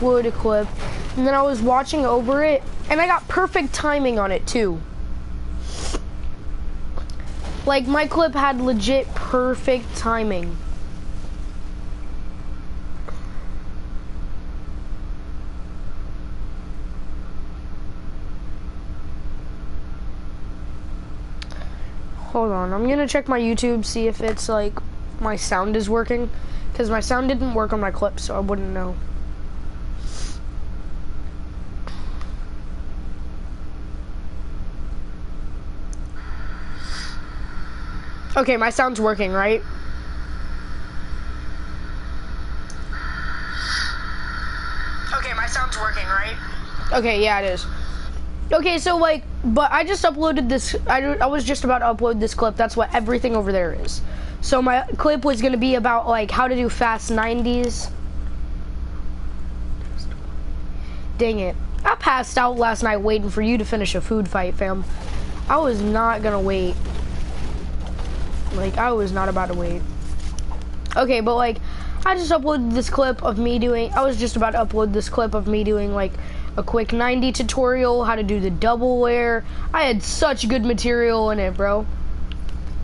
uploaded a clip, and then I was watching over it, and I got perfect timing on it too. Like, my clip had legit perfect timing. Hold on, I'm gonna check my YouTube, see if it's like my sound is working, because my sound didn't work on my clip, so I wouldn't know. Okay, my sound's working, right? Okay, my sound's working, right? Okay, yeah, it is. Okay, so like, but I just uploaded this, I was just about to upload this clip. That's what everything over there is. So my clip was gonna be about like how to do fast 90s. Dang it. I passed out last night waiting for you to finish a food fight, fam. I was not gonna wait. Like, I was not about to wait. Okay, but like, I just uploaded this clip of me doing, I was just about to upload this clip of me doing like a quick 90 tutorial, how to do the double layer. I had such good material in it, bro.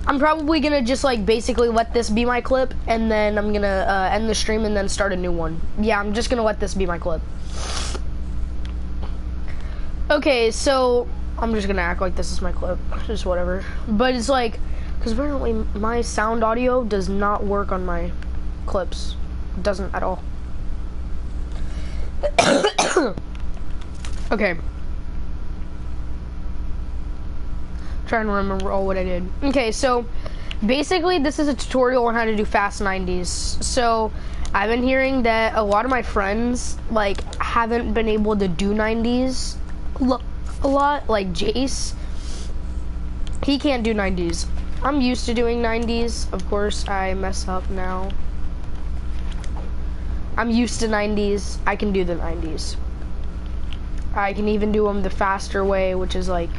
I'm probably gonna just like basically let this be my clip, and then I'm gonna end the stream and then start a new one. Yeah, I'm just gonna let this be my clip. Okay, so I'm just gonna act like this is my clip, just whatever. But it's like, because apparently my sound audio does not work on my clips. It doesn't at all. Okay. Trying to remember all what I did. Okay, so basically this is a tutorial on how to do fast 90s. So I've been hearing that a lot of my friends like haven't been able to do 90s a lot, like Jace. He can't do 90s. I'm used to doing 90s. Of course, I mess up now. I'm used to 90s. I can do the 90s. I can even do them the faster way, which is like,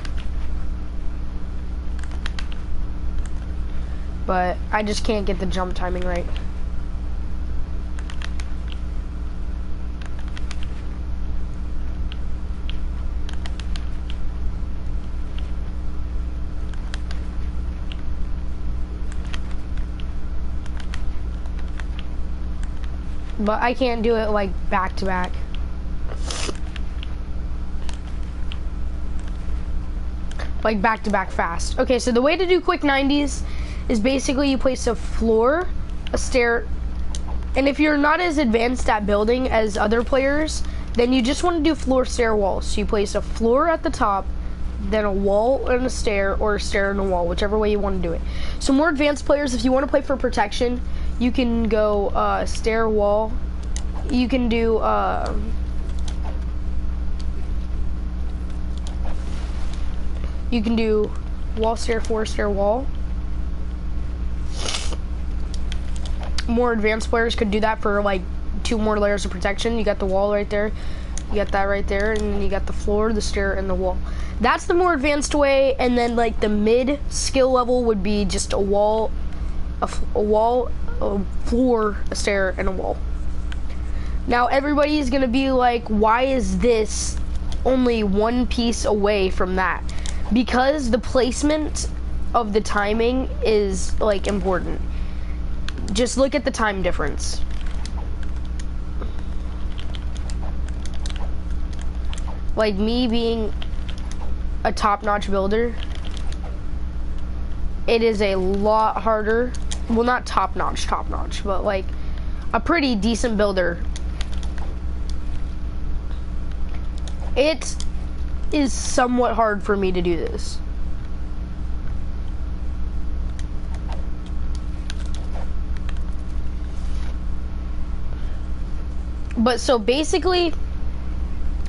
but I just can't get the jump timing right. But I can't do it like back to back. Like back to back fast. Okay, so the way to do quick 90s is basically you place a floor, a stair, and if you're not as advanced at building as other players, then you just want to do floor stair walls. So you place a floor at the top, then a wall and a stair, or a stair and a wall, whichever way you want to do it. So more advanced players, if you want to play for protection, you can go stair wall. You can do wall stair, floor stair wall. More advanced players could do that for like 2 more layers of protection. You got the wall right there, you got that right there, and then you got the floor, the stair, and the wall. That's the more advanced way. And then like the mid skill level would be just a wall, a floor, a stair, and a wall. Now everybody's gonna be like, why is this only one piece away from that? Because the placement of the timing is like important. Just look at the time difference. Like me being a top-notch builder, it is a lot harder. Well, not top-notch, but like a pretty decent builder. It is somewhat hard for me to do this. But so basically,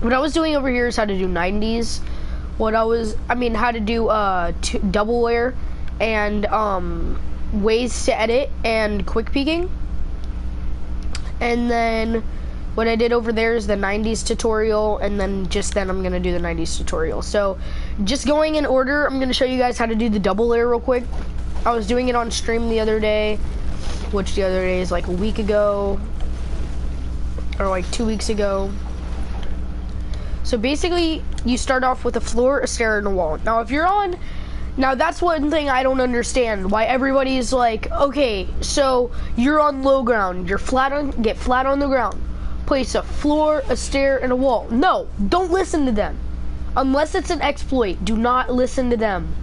what I was doing over here is how to do 90s. How to do double layer and ways to edit and quick peeking. And then what I did over there is the 90s tutorial, and then I'm gonna do the 90s tutorial. So just going in order, I'm gonna show you guys how to do the double layer real quick. I was doing it on stream the other day, which the other day is like a week ago. or like 2 weeks ago. So basically, you start off with a floor, a stair, and a wall. Now, if you're on, now that's one thing I don't understand. Why everybody's like, okay, so you're on low ground, get flat on the ground, place a floor, a stair, and a wall. No, don't listen to them. Unless it's an exploit, do not listen to them.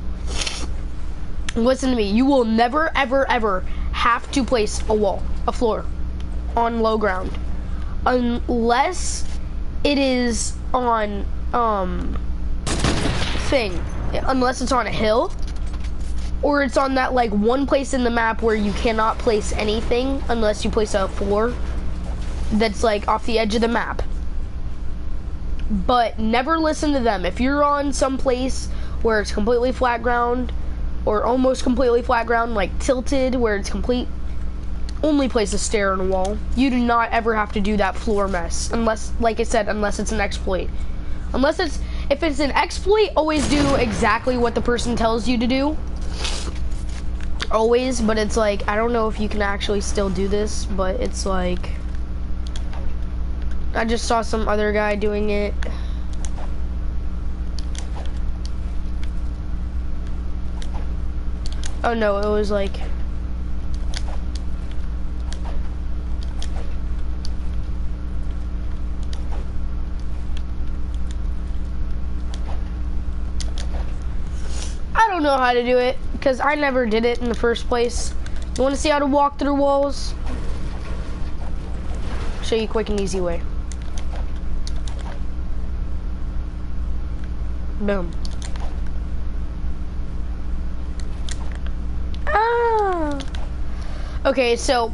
Listen to me. You will never, ever, ever have to place a floor, on low ground, unless it is on unless it's on a hill, or it's on that like one place in the map where you cannot place anything unless you place a floor that's like off the edge of the map. But never listen to them. If you're on some place where it's completely flat ground or almost completely flat ground, like tilted where it's complete, only place a stair and a wall. You do not ever have to do that floor mess, unless, like I said, unless it's an exploit. If it's an exploit, always do exactly what the person tells you to do. Always, but it's like, I don't know if you can actually still do this, but it's like, I just saw some other guy doing it. Oh no, it was like, I don't know how to do it, because I never did it in the first place. You want to see how to walk through walls? Show you a quick and easy way. Boom. Ah. Okay, so,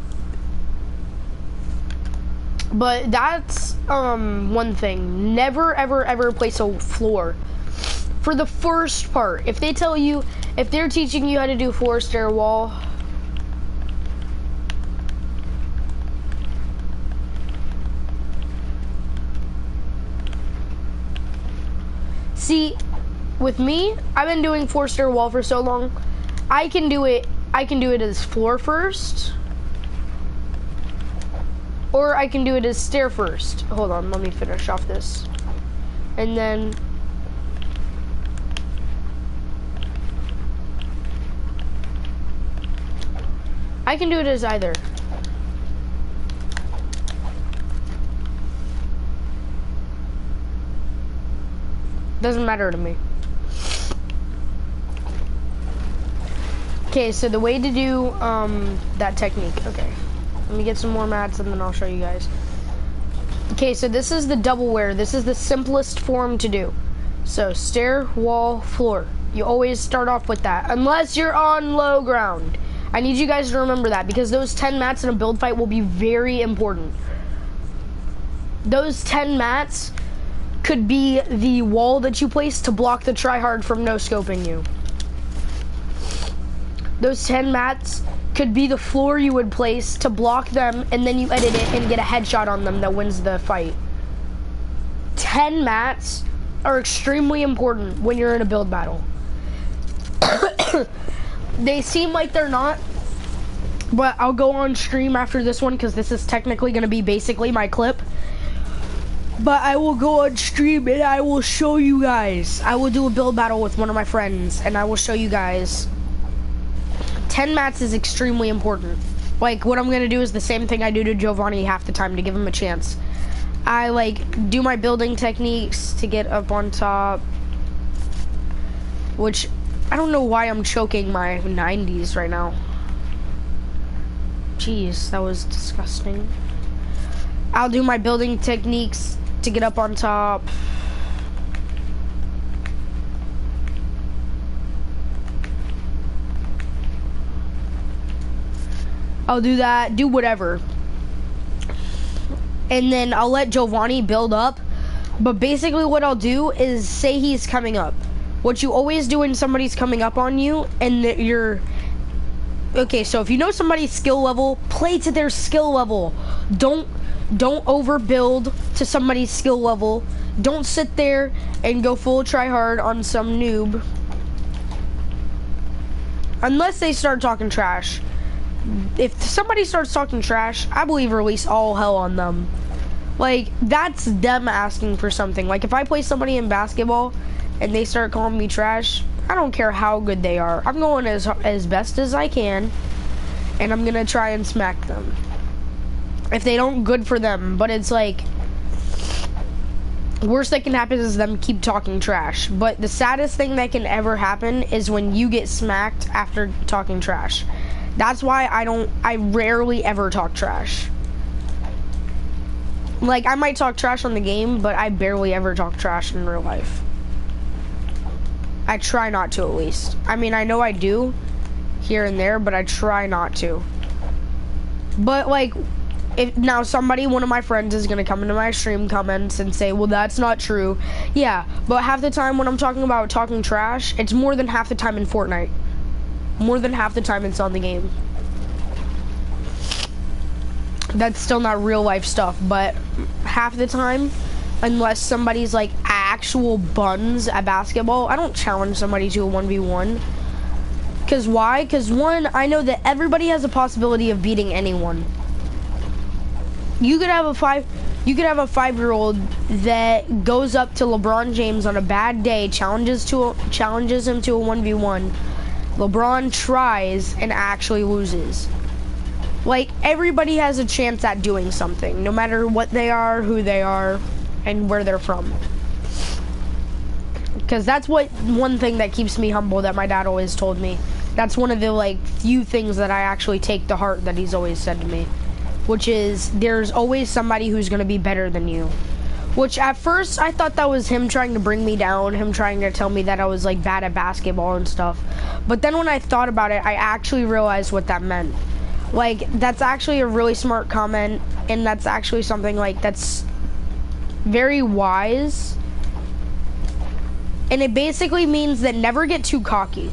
but that's one thing. Never, ever, ever place a floor. For the first part, if they're teaching you how to do floor, stair, wall, see, with me, I've been doing floor, stair, wall for so long, I can do it as floor first, or I can do it as stair first. Hold on, let me finish off this. And then I can do it as either. Doesn't matter to me. Okay, so the way to do that technique, okay. Let me get some more mats and then I'll show you guys. Okay, so this is the double wear. This is the simplest form to do. So stair, wall, floor. You always start off with that, unless you're on low ground. I need you guys to remember that, because those 10 mats in a build fight will be very important. Those 10 mats could be the wall that you place to block the tryhard from no-scoping you. Those 10 mats could be the floor you would place to block them, and then you edit it and get a headshot on them that wins the fight. 10 mats are extremely important when you're in a build battle. They seem like they're not, but I'll go on stream after this one, because this is technically going to be basically my clip. But I will go on stream and I will show you guys. I will do a build battle with one of my friends and I will show you guys. 10 mats is extremely important. Like, what I'm going to do is the same thing I do to Giovanni half the time to give him a chance. I like do my building techniques to get up on top, which I don't know why I'm choking my 90s right now. Jeez, that was disgusting. I'll do my building techniques to get up on top. I'll do that, do whatever. And then I'll let Giovanni build up. But basically what I'll do is say he's coming up. What you always do when somebody's coming up on you and you're... Okay, so if you know somebody's skill level, play to their skill level. Don't overbuild to somebody's skill level. Don't sit there and go full try hard on some noob. Unless they start talking trash. If somebody starts talking trash, I believe release all hell on them. Like, that's them asking for something. Like, if I play somebody in basketball and they start calling me trash, I don't care how good they are. I'm going as best as I can, and I'm gonna try and smack them. If they don't, good for them. But it's like, worst that can happen is them keep talking trash. But the saddest thing that can ever happen is when you get smacked after talking trash. That's why I rarely ever talk trash. Like, I might talk trash on the game, but I barely ever talk trash in real life. I try not to, at least. I mean, I know I do here and there, but I try not to. But, like, if now one of my friends is gonna come into my stream comments and say, well, that's not true. Yeah, but half the time when I'm talking about talking trash, it's more than half the time in Fortnite. More than half the time it's on the game. That's still not real life stuff, but half the time, unless somebody's like actual buns at basketball, I don't challenge somebody to a 1v1. Cause why? Cause one, I know that everybody has a possibility of beating anyone. You could have a 5-year-old that goes up to LeBron James on a bad day, challenges him to a 1v1. LeBron tries and actually loses. Like, everybody has a chance at doing something, no matter what they are, who they are, and where they're from. Because that's one thing that keeps me humble that my dad always told me. That's one of the, like, few things that I actually take to heart that he's always said to me. Which is, there's always somebody who's going to be better than you. Which, at first, I thought that was him trying to bring me down, him trying to tell me that I was, like, bad at basketball and stuff. But then when I thought about it, I actually realized what that meant. Like, that's actually a really smart comment, and that's actually something, like, that's very wise. And it basically means that never get too cocky.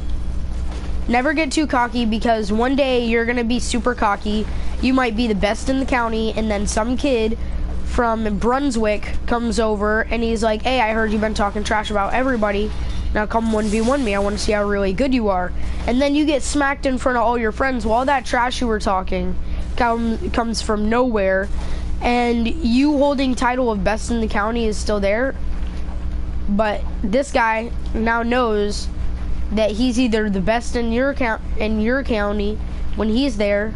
Never get too cocky, because one day you're gonna be super cocky. You might be the best in the county, and then some kid from Brunswick comes over, and he's like, hey, I heard you've been talking trash about everybody. Now come 1v1 me, I want to see how really good you are. And then you get smacked in front of all your friends while that trash you were talking comes from nowhere, and you holding title of best in the county is still there. But this guy now knows that he's either the best in your county when he's there,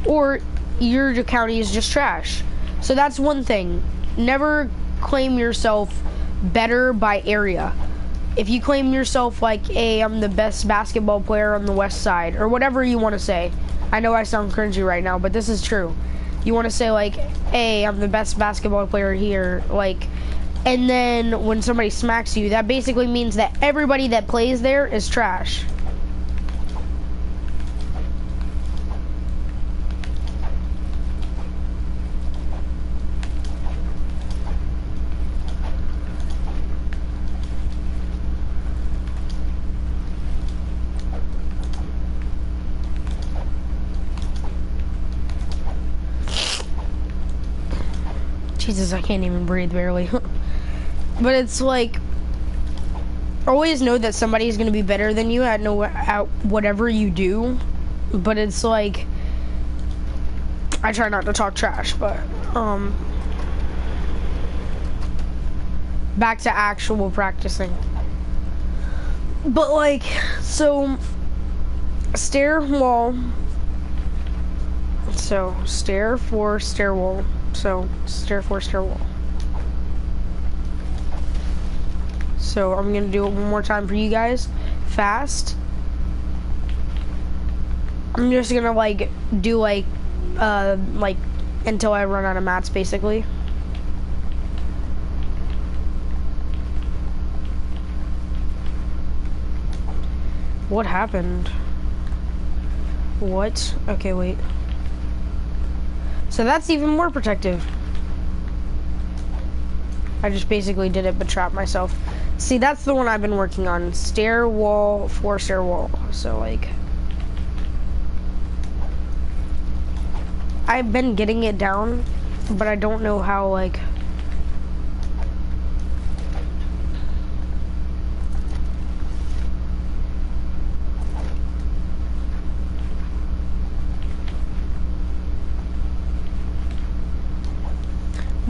or your county is just trash. So that's one thing. Never claim yourself better by area. If you claim yourself like, hey, I'm the best basketball player on the west side, or whatever you want to say. I know I sound cringy right now, but this is true. You want to say like, hey, I'm the best basketball player here, like, and then when somebody smacks you, that basically means that everybody that plays there is trash. Jesus, I can't even breathe barely. But it's like, always know that somebody's gonna be better than you at whatever you do. But it's like, I try not to talk trash, but back to actual practicing. But like, so stair wall. So stair for stair wall. So stair for stair wall. So I'm gonna do it one more time for you guys, fast. I'm just gonna like do like until I run out of mats, basically. What happened? What? Okay, wait. So that's even more protective. I just basically did it but trapped myself. See, that's the one I've been working on. Stair wall for stair wall. So like, I've been getting it down, but I don't know how like.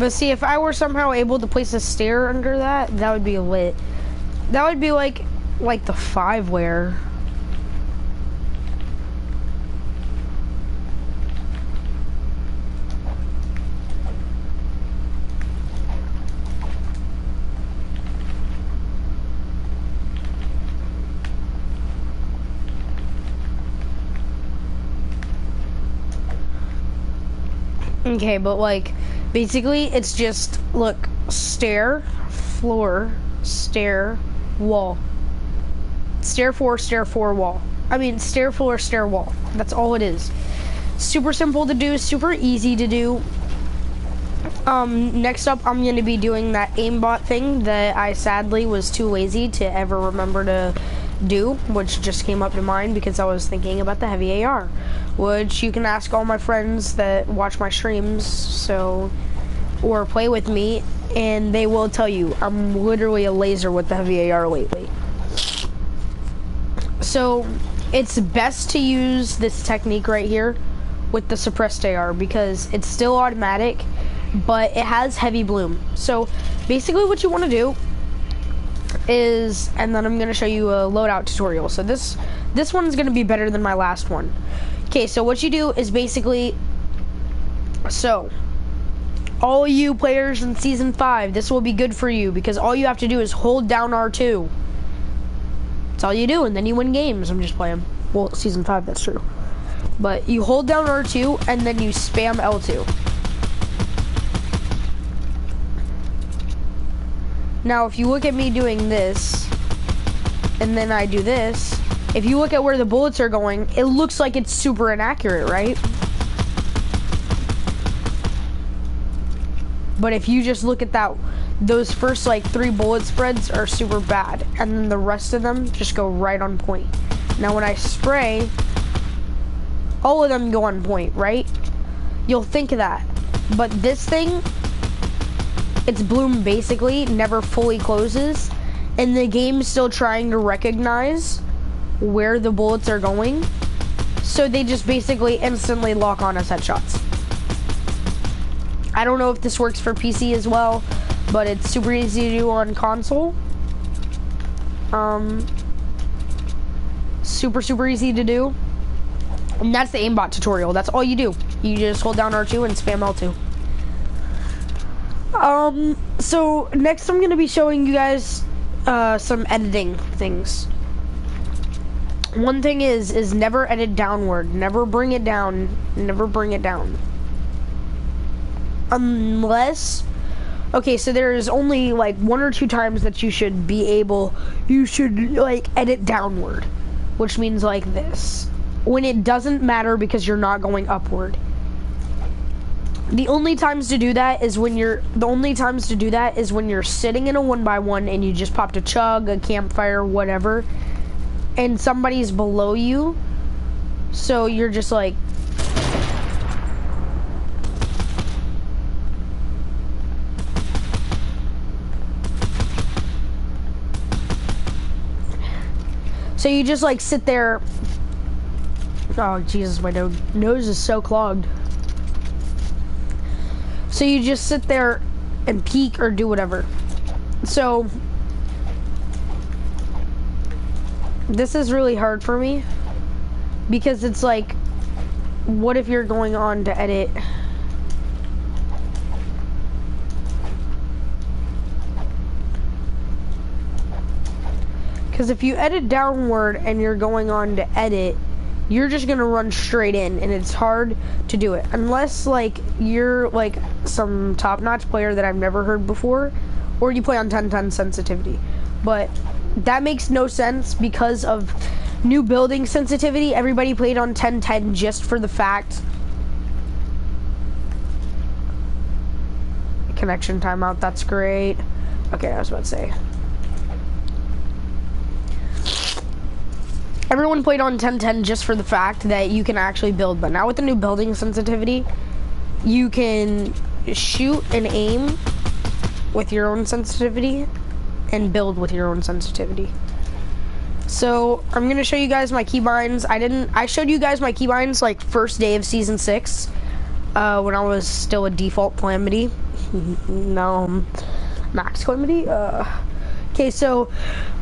But see, if I were somehow able to place a stair under that, that would be lit. That would be like the 5-where. Okay, but like, basically it's just, look, stair, floor, stair, wall. Stair, floor, wall. I mean, stair, floor, stair, wall. That's all it is. Super simple to do, super easy to do. Next up, I'm going to be doing that aimbot thing that I sadly was too lazy to ever remember to do, which just came up to mind because I was thinking about the heavy AR, which you can ask all my friends that watch my streams, or play with me, and they will tell you I'm literally a laser with the heavy AR lately. So it's best to use this technique right here with the suppressed AR because it's still automatic, but it has heavy bloom. So basically what you want to do is, and then I'm going to show you a loadout tutorial. So this one's going to be better than my last one. Okay, so what you do is basically, so all you players in Season 5, this will be good for you because all you have to do is hold down R2. That's all you do, and then you win games. I'm just playing. Well, Season 5, that's true. But you hold down R2, and then you spam L2. Now, if you look at me doing this, and then I do this, if you look at where the bullets are going, it looks like it's super inaccurate, right? But if you just look at that, those first like 3 bullet spreads are super bad, and then the rest of them just go right on point. Now when I spray, all of them go on point, right? You'll think of that. But this thing, its bloom basically never fully closes, and the game's still trying to recognize where the bullets are going, so they just basically instantly lock on as headshots. I don't know if this works for PC as well, but it's super easy to do on console. Super easy to do. And that's the aimbot tutorial. That's all you do. You just hold down R2 and spam L2. So next I'm gonna be showing you guys some editing things. One thing is never edit downward. Never bring it down. Never bring it down. Unless, okay, so there's only like 1 or 2 times that you should like edit downward, which means like this. When it doesn't matter because you're not going upward. The only times to do that is when you're sitting in a 1x1 and you just popped a chug, a campfire, whatever, and somebody's below you, so you're just like, so you just like sit there. Oh Jesus, my nose is so clogged. So you just sit there and peek or do whatever. So this is really hard for me because it's like, what if you're going on to edit? Because if you edit downward and you're going on to edit, you're just gonna run straight in, and it's hard to do it unless like you're like some top-notch player that I've never heard before, or you play on 1010 sensitivity. But that makes no sense because of new building sensitivity. Everybody played on 1010 just for the fact. Connection timeout, that's great. Okay, I was about to say. Everyone played on 1010 just for the fact that you can actually build, but now with the new building sensitivity, you can shoot and aim with your own sensitivity and build with your own sensitivity. So I'm gonna show you guys my keybinds. I showed you guys my keybinds like first day of season 6, when I was still a default Calamity. No, Max Calamity. Okay, so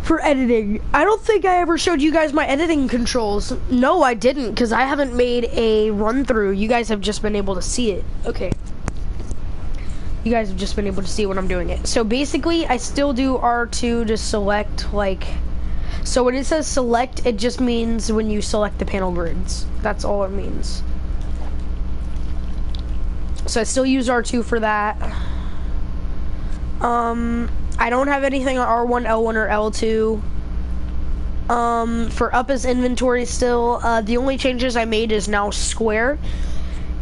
for editing, I don't think I ever showed you guys my editing controls. No, I didn't, because I haven't made a run through. You guys have just been able to see it. Okay. You guys have just been able to see when I'm doing it. So basically, I still do R2 to select, like, so when it says select, it just means when you select the panel grids. That's all it means. So I still use R2 for that. I don't have anything on R1, L1, or L2. For up as inventory still, the only changes I made is now square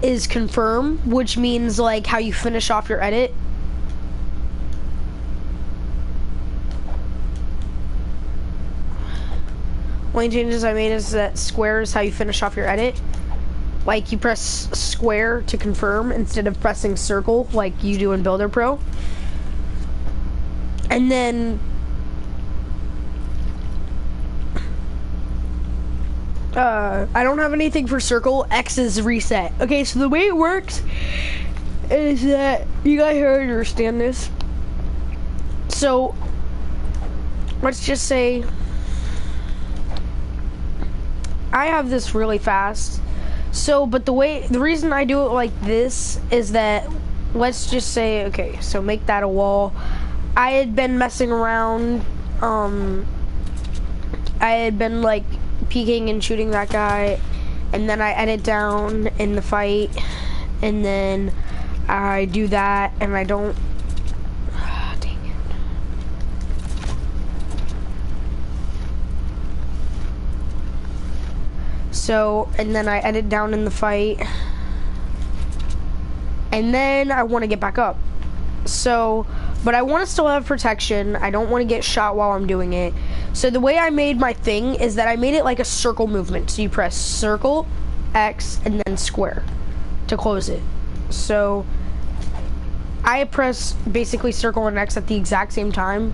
is confirm, which means like how you finish off your edit. Only changes I made is that square is how you finish off your edit. Like you press square to confirm instead of pressing circle like you do in Builder Pro. And then I don't have anything for circle. X is reset. Okay, so the way it works is that you guys already understand this. So let's just say I have this really fast. So, but the reason I do it like this is that, let's just say, okay, so make that a wall. I had been messing around, I had been like peeking and shooting that guy, and then I edit down in the fight, and then I do that, and I don't, dang it. So, and then I edit down in the fight, and then I want to get back up. So, but I want to still have protection. I don't want to get shot while I'm doing it. So the way I made my thing is that I made it like a circle movement. So you press circle, X, and then square to close it. So I press basically circle and X at the exact same time.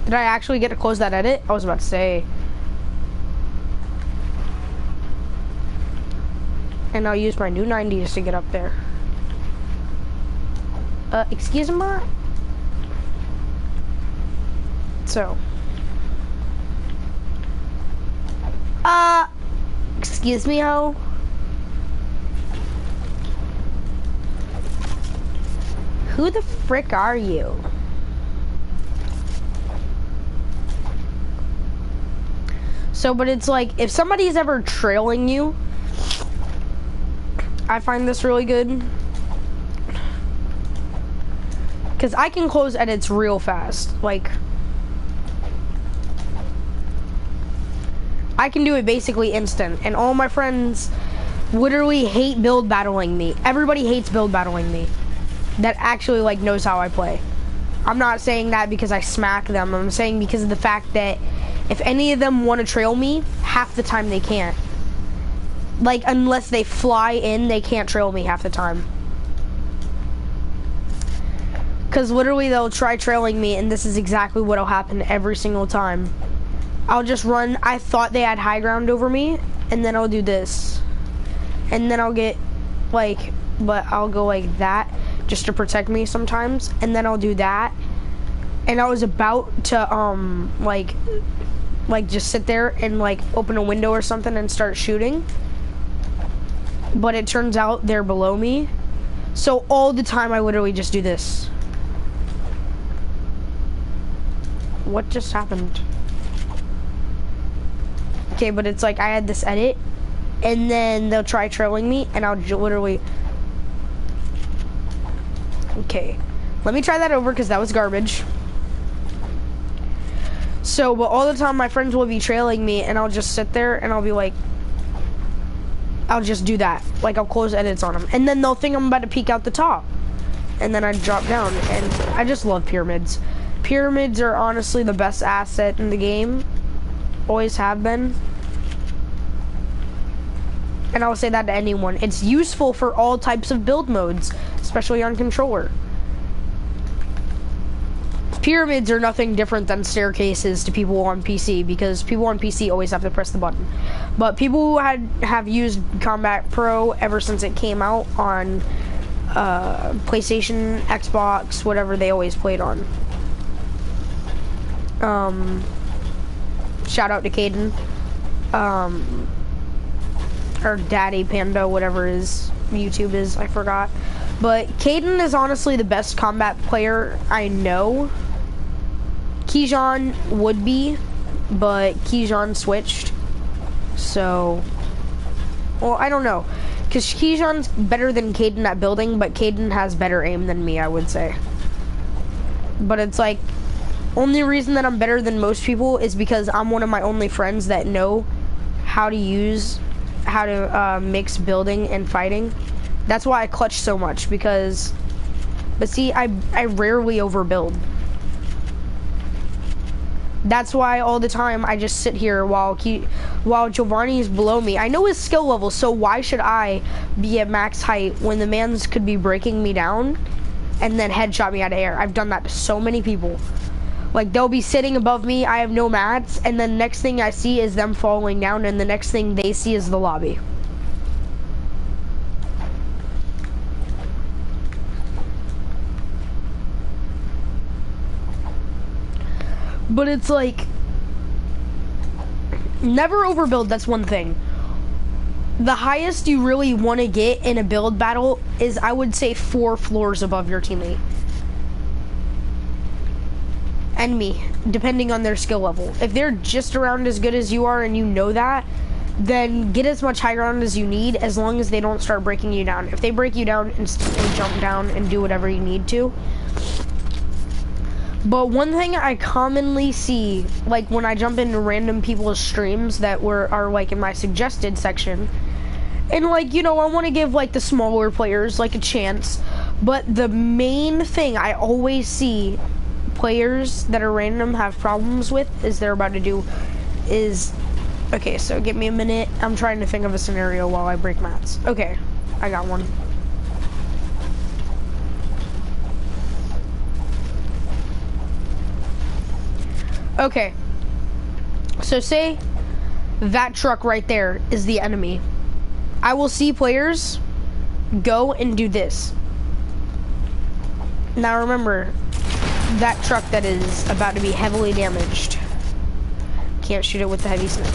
Did I actually get to close that edit? I was about to say. And I'll use my new 90s to get up there. Excuse me? So. Excuse me, ho? Who the frick are you? So, but it's like, if somebody's ever trailing you, I find this really good. Because I can close edits real fast. Like, I can do it basically instant. And all my friends literally hate build battling me. Everybody hates build battling me. That actually, like, knows how I play. I'm not saying that because I smack them. I'm saying because of the fact that if any of them want to trail me, half the time they can't. Like, unless they fly in, they can't trail me half the time. Because literally they'll try trailing me, and this is exactly what'll happen every single time. I'll just run. I thought they had high ground over me, and then I'll do this. And then I'll get, like, but I'll go like that just to protect me sometimes. And then I'll do that. And I was about to, like just sit there and like open a window or something and start shooting, but it turns out they're below me. So all the time I literally just do this. What just happened? Okay, but it's like I had this edit, and then they'll try trailing me, and I'll literally. Okay, let me try that over because that was garbage. So, but all the time my friends will be trailing me, and I'll just sit there and I'll be like, I'll just do that. Like, I'll close edits on them. And then they'll think I'm about to peek out the top. And then I drop down, and I just love pyramids. Pyramids are honestly the best asset in the game. Always have been. And I'll say that to anyone. It's useful for all types of build modes, especially on controller. Pyramids are nothing different than staircases to people on PC, because people on PC always have to press the button. But people who have used Combat Pro ever since it came out on PlayStation, Xbox, whatever they always played on. Shout out to Caden. Or Daddy Panda, whatever his YouTube is, I forgot. But Caden is honestly the best combat player I know. Kijan would be, but Kijan switched. So, well, I don't know. Because Kijan's better than Caden at building, but Caden has better aim than me, I would say. But it's like, only reason that I'm better than most people is because I'm one of my only friends that know how to mix building and fighting. That's why I clutch so much, because, but see, I rarely overbuild. That's why all the time I just sit here while Giovanni is below me. I know his skill level, so why should I be at max height when the mans could be breaking me down and then headshot me out of air? I've done that to so many people. Like, they'll be sitting above me, I have no mats, and then next thing I see is them falling down, and the next thing they see is the lobby. But it's like, never overbuild, that's one thing. The highest you really want to get in a build battle is, I would say, 4 floors above your teammate. And me, depending on their skill level. If they're just around as good as you are and you know that, then get as much high ground as you need, as long as they don't start breaking you down. If they break you down and jump down and do whatever you need to. But one thing I commonly see, like when I jump into random people's streams that are like in my suggested section, and like, you know, I want to give like the smaller players like a chance, but the main thing I always see players that are random have problems with is okay, so give me a minute. I'm trying to think of a scenario while I break mats. Okay, I got one. Okay, so say that truck right there is the enemy. I will see players go and do this. Now remember, that truck that is about to be heavily damaged. Can't shoot it with the heavy sniper.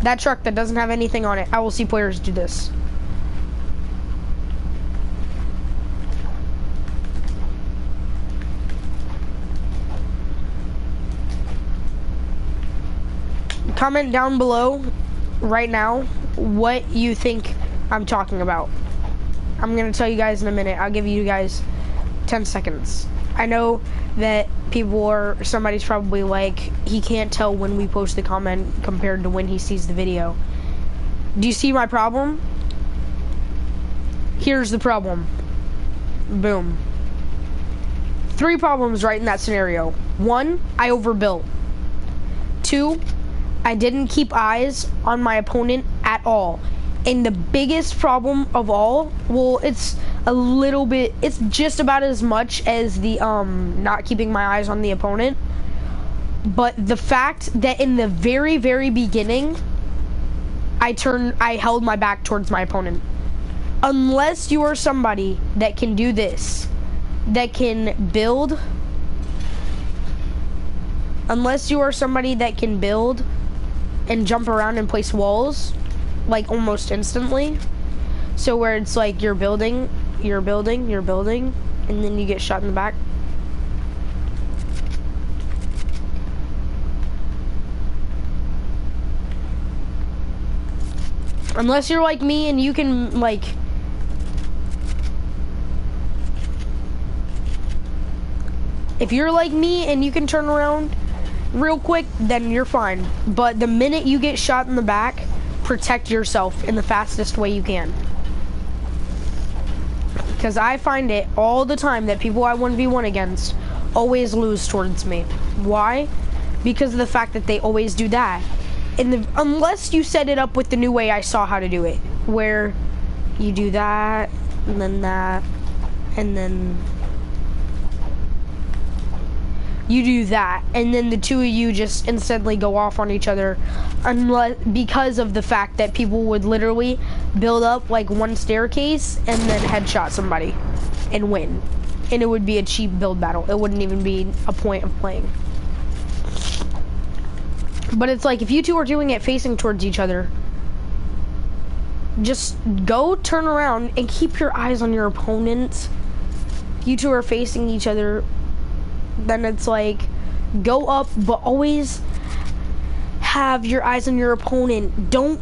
That truck that doesn't have anything on it, I will see players do this. Comment down below right now what you think I'm talking about. I'm gonna tell you guys in a minute. I'll give you guys 10 seconds. I know that somebody's probably like, he can't tell when we post the comment compared to when he sees the video. Do you see my problem? Here's the problem. Boom. 3 problems right in that scenario. 1, I overbuilt. 2, I didn't keep eyes on my opponent at all. And the biggest problem of all, well, it's just about as much as the not keeping my eyes on the opponent. But the fact that in the very, very beginning, I held my back towards my opponent. Unless you are somebody that can do this, that can build, unless you are somebody that can build and jump around and place walls, like almost instantly. So where it's like you're building, and then you get shot in the back. Unless you're like me and you can like, if you're like me and you can turn around real quick, then you're fine. But the minute you get shot in the back, protect yourself in the fastest way you can. Because I find it all the time that people I 1v1 against always lose towards me. Why? Because of the fact that they always do that. unless you set it up with the new way I saw how to do it, where you do that, and then you do that, and then the two of you just instantly go off on each other, because of the fact that people would literally build up like one staircase and then headshot somebody and win. And it would be a cheap build battle. It wouldn't even be a point of playing. But it's like, if you two are doing it facing towards each other, just go turn around and keep your eyes on your opponents. If you two are facing each other, then it's like, go up, but always have your eyes on your opponent. Don't,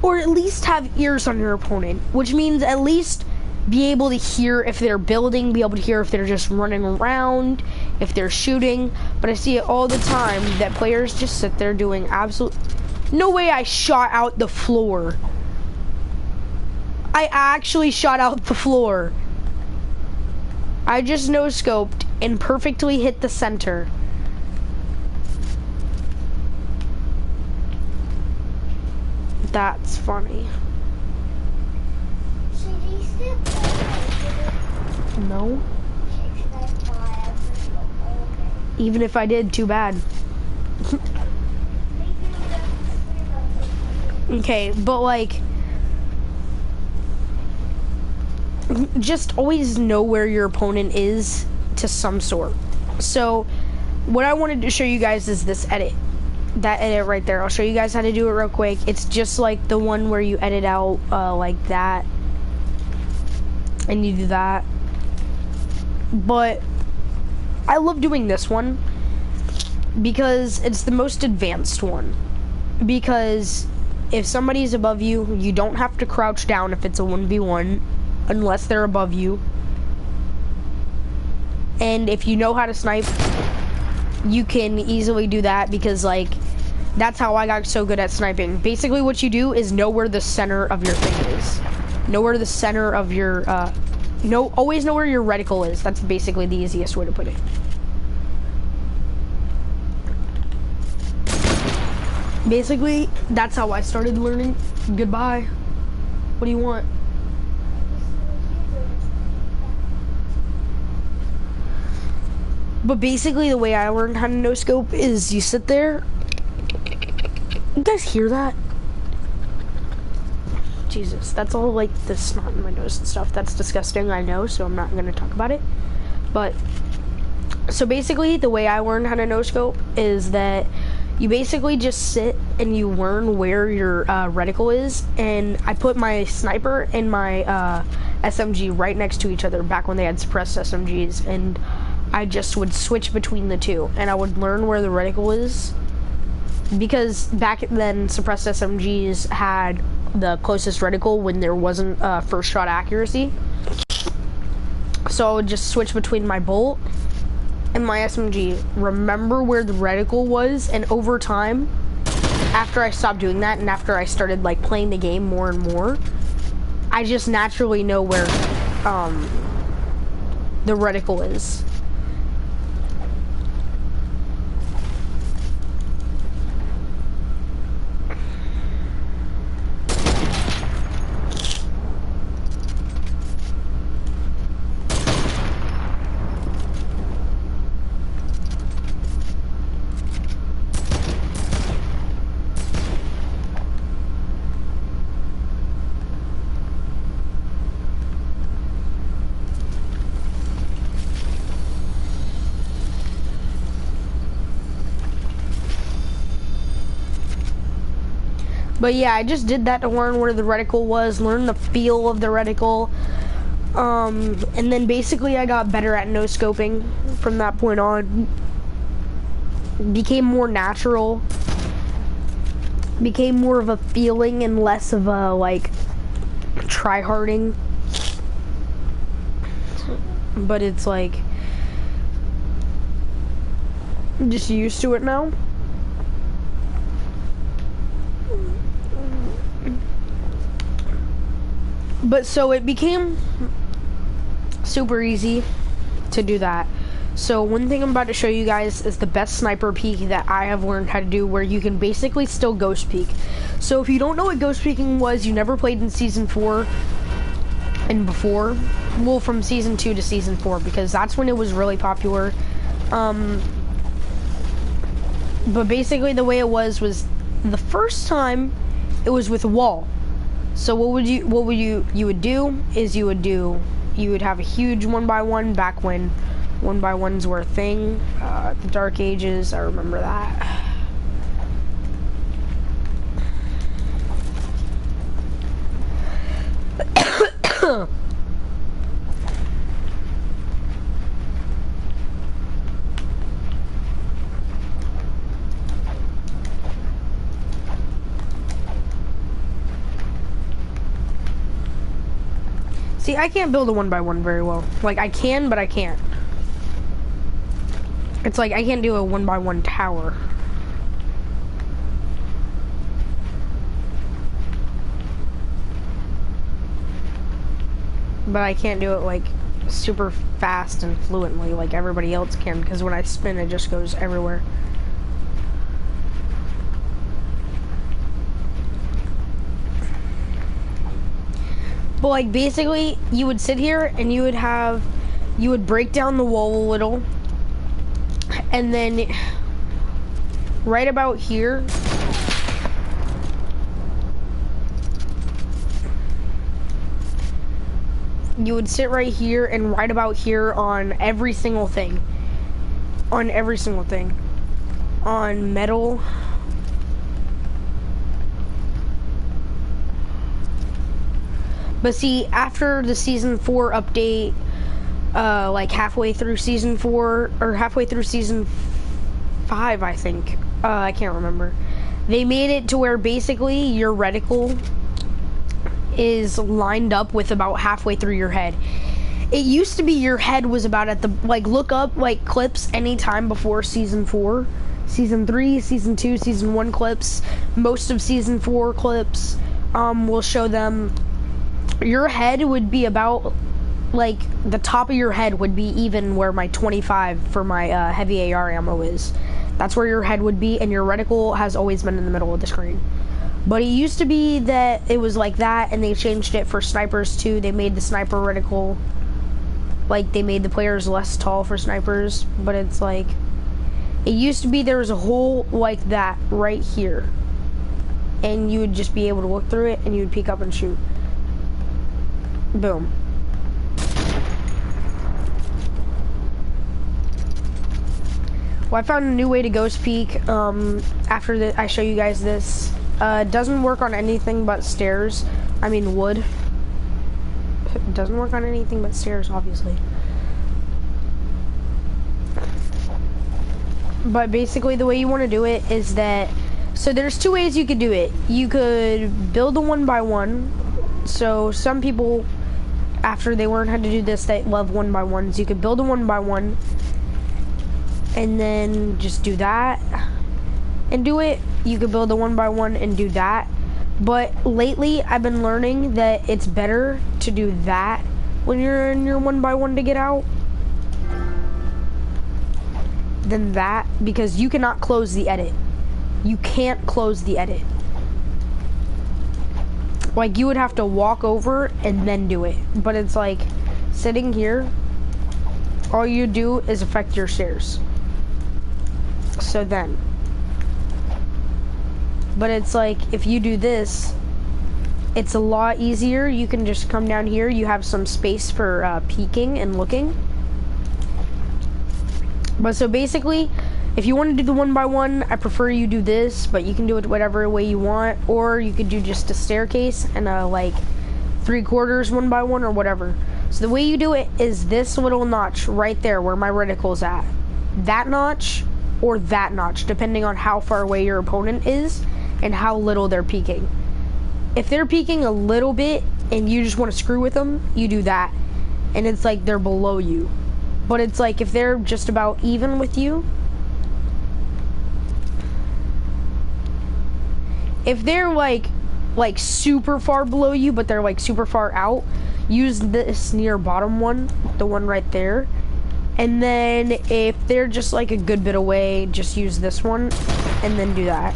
or at least have ears on your opponent, which means at least be able to hear if they're building, be able to hear if they're just running around, if they're shooting. But I see it all the time that players just sit there doing absolute, no way I shot out the floor. I actually shot out the floor. I just no-scoped and perfectly hit the center. That's funny. No. Even if I did, too bad. Okay, but like, just always know where your opponent is to some sort. So what I wanted to show you guys is this edit. That edit right there. I'll show you guys how to do it real quick. It's just like the one where you edit out like that, and you do that. But I love doing this one because it's the most advanced one. Because if somebody's above you, you don't have to crouch down if it's a 1v1 unless they're above you. And if you know how to snipe, you can easily do that, because like, that's how I got so good at sniping. Basically what you do is know where the center of your thing is. Know where the center of your, always know where your reticle is. That's basically the easiest way to put it. Basically, that's how I started learning. Goodbye. What do you want? But basically the way I learned how to no-scope is you sit there. You guys hear that? Jesus, that's all like the snot in my nose and stuff. That's disgusting, I know, so I'm not gonna talk about it. But, so basically the way I learned how to no-scope is that you basically just sit and you learn where your reticle is. And I put my sniper and my SMG right next to each other back when they had suppressed SMGs, and I just would switch between the two, and I would learn where the reticle is, because back then suppressed SMGs had the closest reticle when there wasn't first shot accuracy. So I would just switch between my bolt and my SMG, remember where the reticle was, and over time, after I stopped doing that and after I started like playing the game more and more, I just naturally know where the reticle is. But yeah, I just did that to learn where the reticle was, learn the feel of the reticle. And then basically I got better at no-scoping from that point on. Became more natural. Became more of a feeling and less of a, like, try-harding. But it's like, I'm just used to it now. But so it became super easy to do that. So one thing I'm about to show you guys is the best sniper peek that I have learned how to do, where you can basically still ghost peek. So if you don't know what ghost peeking was, you never played in season 4 and before, well, from season 2 to season 4, because that's when it was really popular. But basically the way it was the first time it was with a wall. So what would you do is you would have a huge 1x1 back when 1x1s were a thing, the Dark Ages, I remember that. See, I can't build a 1x1 very well. Like, I can, but I can't. It's like, I can't do a 1x1 tower. But I can't do it, like, super fast and fluently like everybody else can, because when I spin, it just goes everywhere. But like basically you would sit here and you would break down the wall a little, and then right about here you would sit right here and right about here on every single thing. On metal. But see, after the season 4 update, like halfway through season 4, or halfway through season 5, I think. I can't remember. They made it to where basically your reticle is lined up with about halfway through your head. It used to be your head was about at the, like, look up like clips anytime before season 4, season 3, season 2, season 1 clips, most of season 4 clips, will show them your head would be about, like, the top of your head would be even where my 25 for my heavy AR ammo is. That's where your head would be, and your reticle has always been in the middle of the screen. But it used to be that it was like that, and they changed it for snipers too. They made the sniper reticle, like, they made the players less tall for snipers, but it's like, it used to be there was a hole like that right here, and you would just be able to look through it, and you would peek up and shoot. Boom. Well, I found a new way to ghost peek after I show you guys this. It doesn't work on anything but stairs. I mean wood. It doesn't work on anything but stairs, obviously. But basically the way you want to do it is that, so there's two ways you could do it. You could build a 1x1. So some people, after they learn how to do this, they love 1x1s. You could build a 1x1 and then just do that and do it. You could build a 1x1 and do that. But lately I've been learning that it's better to do that when you're in your 1x1 to get out than that, because you cannot close the edit. You can't close the edit. Like, you would have to walk over and then do it. But it's like, sitting here, all you do is affect your stairs. So then. But it's like, if you do this, it's a lot easier. You can just come down here. You have some space for peeking and looking. But so basically, if you want to do the 1x1, I prefer you do this, but you can do it whatever way you want, or you could do just a staircase and a like 3/4 1x1 or whatever. So the way you do it is this little notch right there where my reticle's at. That notch or that notch, depending on how far away your opponent is and how little they're peeking. If they're peeking a little bit and you just want to screw with them, you do that. And it's like they're below you. But it's like if they're just about even with you, if they're like super far below you, but they're like super far out, use this near bottom one, the one right there, And then if they're just like a good bit away, just use this one and then do that.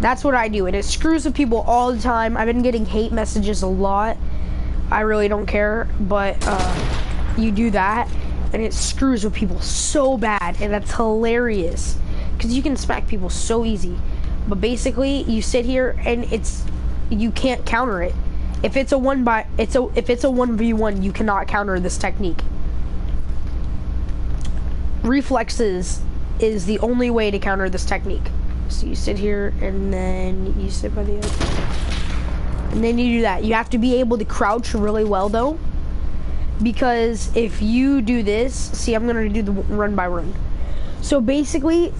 That's what I do, and it screws with people all the time. I've been getting hate messages a lot. I really don't care, but you do that and it screws with people so bad, and that's hilarious because you can smack people so easy. But basically you sit here and you can't counter it. If it's a 1v1, you cannot counter this technique. Reflexes is the only way to counter this technique. So you sit here and then you sit by the edge. And then you do that. You have to be able to crouch really well though, because if you do this, see, I'm gonna do the run by run. So basically,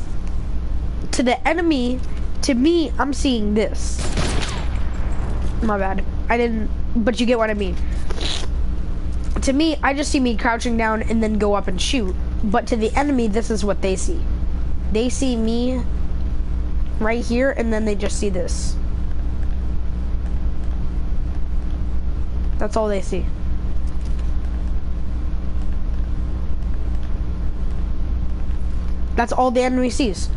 to the enemy, to me, I'm seeing this. My bad. I didn't, but you get what I mean. To me, I just see me crouching down and then go up and shoot. But to the enemy, this is what they see. They see me right here, and then they just see this. That's all they see. That's all the enemy sees.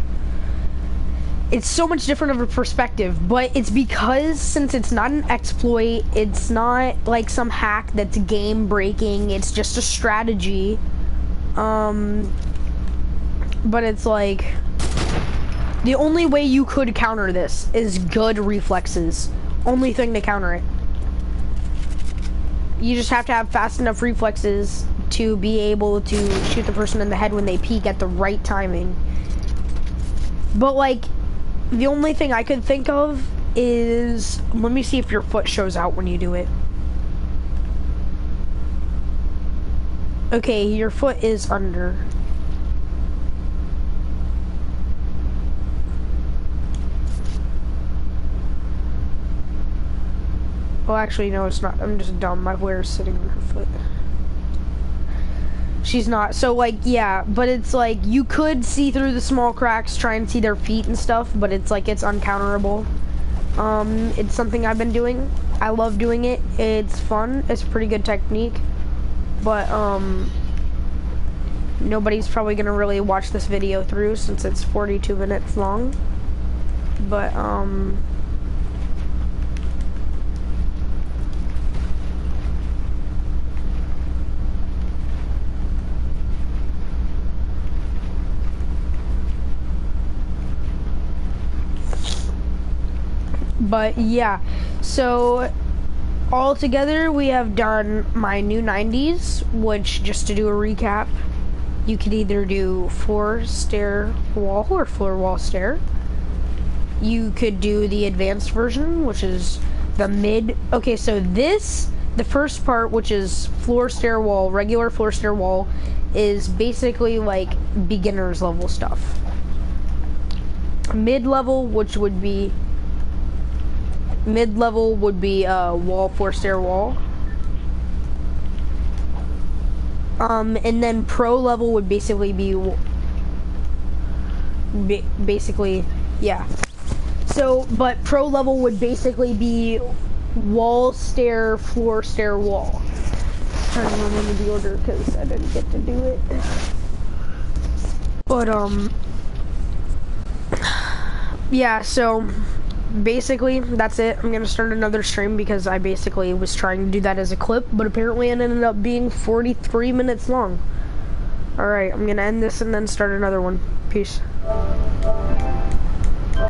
It's so much different of a perspective, but it's because since it's not an exploit, it's not like some hack that's game breaking, it's just a strategy. But it's like, the only way you could counter this is good reflexes. Only thing to counter it. You just have to have fast enough reflexes to be able to shoot the person in the head when they peek at the right timing. But like, the only thing I could think of is, let me see if your foot shows out when you do it. Okay, your foot is under. Well, actually, no, it's not. I'm just dumb. My wear's sitting on her foot. She's not. So, like, yeah, but it's like, you could see through the small cracks, try and see their feet and stuff, but it's like, it's uncounterable. It's something I've been doing. I love doing it. It's fun. It's a pretty good technique. But, nobody's probably gonna really watch this video through since it's 42 minutes long. But, yeah, so all together we have done my new 90s, which, just to do a recap, you could either do floor stair wall or floor wall stair. You could do the advanced version, which is the mid. Okay, so the first part, which is floor stair wall, regular floor stair wall, is basically like beginner's level stuff. Mid-level, which would be wall, floor stair wall. And then pro level would basically be yeah. So, but pro level would basically be wall, stair, floor, stair, wall. I'm trying to remember the order because I didn't get to do it. But, yeah, so basically, that's it. I'm gonna start another stream because I basically was trying to do that as a clip, but apparently it ended up being 43 minutes long. Alright, I'm gonna end this and then start another one. Peace.